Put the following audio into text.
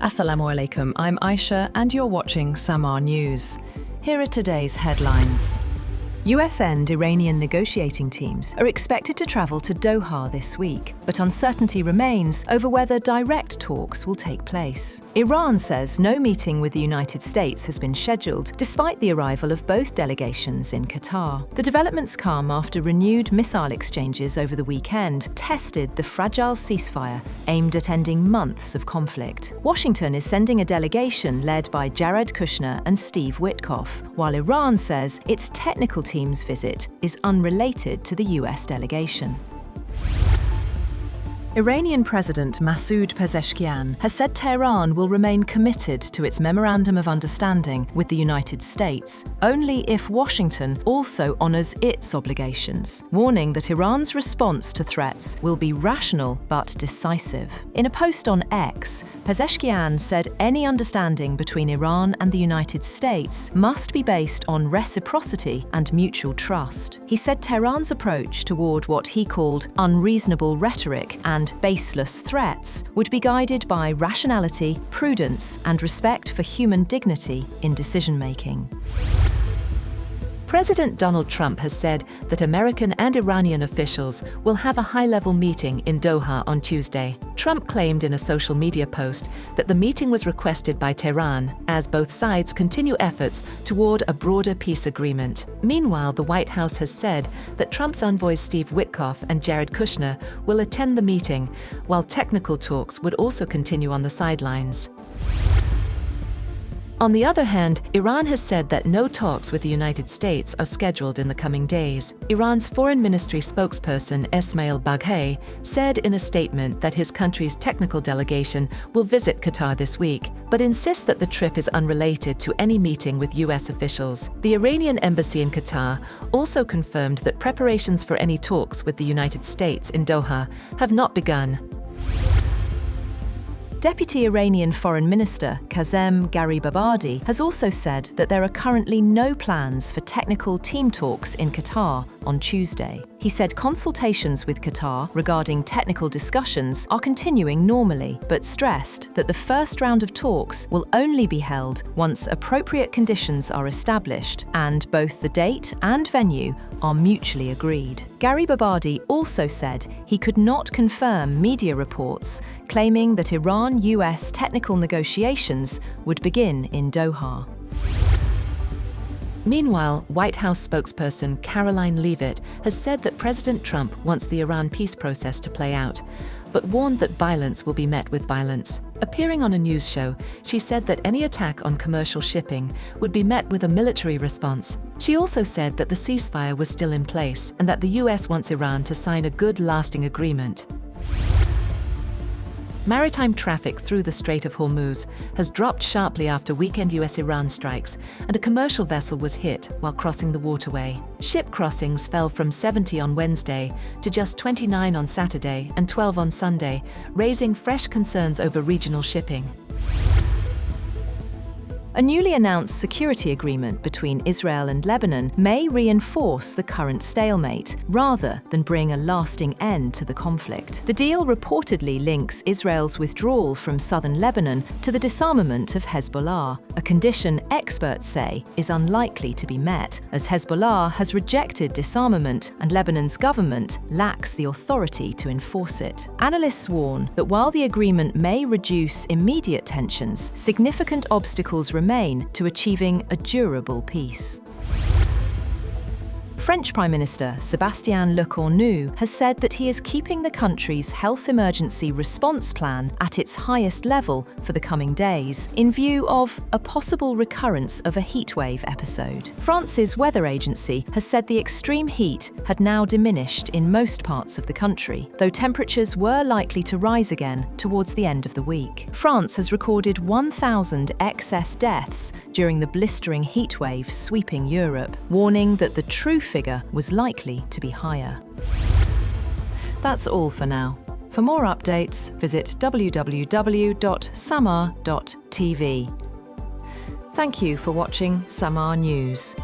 Assalamu alaikum, I'm Aisha and you're watching SAMAA News. Here are today's headlines. US and Iranian negotiating teams are expected to travel to Doha this week, but uncertainty remains over whether direct talks will take place. Iran says no meeting with the United States has been scheduled, despite the arrival of both delegations in Qatar. The developments come after renewed missile exchanges over the weekend tested the fragile ceasefire aimed at ending months of conflict. Washington is sending a delegation led by Jared Kushner and Steve Witkoff, while Iran says its technical team's visit is unrelated to the US delegation. Iranian President Masoud Pezeshkian has said Tehran will remain committed to its Memorandum of Understanding with the United States only if Washington also honors its obligations, warning that Iran's response to threats will be rational but decisive. In a post on X, Pezeshkian said any understanding between Iran and the United States must be based on reciprocity and mutual trust. He said Tehran's approach toward what he called unreasonable rhetoric and baseless threats would be guided by rationality, prudence, and respect for human dignity in decision-making. President Donald Trump has said that American and Iranian officials will have a high-level meeting in Doha on Tuesday. Trump claimed in a social media post that the meeting was requested by Tehran as both sides continue efforts toward a broader peace agreement. Meanwhile, the White House has said that Trump's envoys Steve Witkoff and Jared Kushner will attend the meeting, while technical talks would also continue on the sidelines. On the other hand, Iran has said that no talks with the United States are scheduled in the coming days. Iran's Foreign Ministry spokesperson Esmail Baghaei said in a statement that his country's technical delegation will visit Qatar this week, but insists that the trip is unrelated to any meeting with US officials. The Iranian embassy in Qatar also confirmed that preparations for any talks with the United States in Doha have not begun. Deputy Iranian Foreign Minister Kazem Garibabadi has also said that there are currently no plans for technical team talks in Qatar on Tuesday. He said consultations with Qatar regarding technical discussions are continuing normally, but stressed that the first round of talks will only be held once appropriate conditions are established and both the date and venue are mutually agreed. Garibabadi also said he could not confirm media reports claiming that Iran-US technical negotiations would begin in Doha. Meanwhile, White House spokesperson Caroline Leavitt has said that President Trump wants the Iran peace process to play out, but warned that violence will be met with violence. Appearing on a news show, she said that any attack on commercial shipping would be met with a military response. She also said that the ceasefire was still in place and that the US wants Iran to sign a good, lasting agreement. Maritime traffic through the Strait of Hormuz has dropped sharply after weekend US-Iran strikes, and a commercial vessel was hit while crossing the waterway. Ship crossings fell from 70 on Wednesday to just 29 on Saturday and 12 on Sunday, raising fresh concerns over regional shipping. A newly announced security agreement between Israel and Lebanon may reinforce the current stalemate, rather than bring a lasting end to the conflict. The deal reportedly links Israel's withdrawal from southern Lebanon to the disarmament of Hezbollah, a condition experts say is unlikely to be met, as Hezbollah has rejected disarmament and Lebanon's government lacks the authority to enforce it. Analysts warn that while the agreement may reduce immediate tensions, significant obstacles remain to achieving a durable peace. French Prime Minister Sébastien Lecornu has said that he is keeping the country's health emergency response plan at its highest level for the coming days, in view of a possible recurrence of a heatwave episode. France's weather agency has said the extreme heat had now diminished in most parts of the country, though temperatures were likely to rise again towards the end of the week. France has recorded 1,000 excess deaths during the blistering heatwave sweeping Europe, warning that the true figure was likely to be higher. That's all for now. For more updates, visit www.sammaa.tv. Thank you for watching SAMAA News.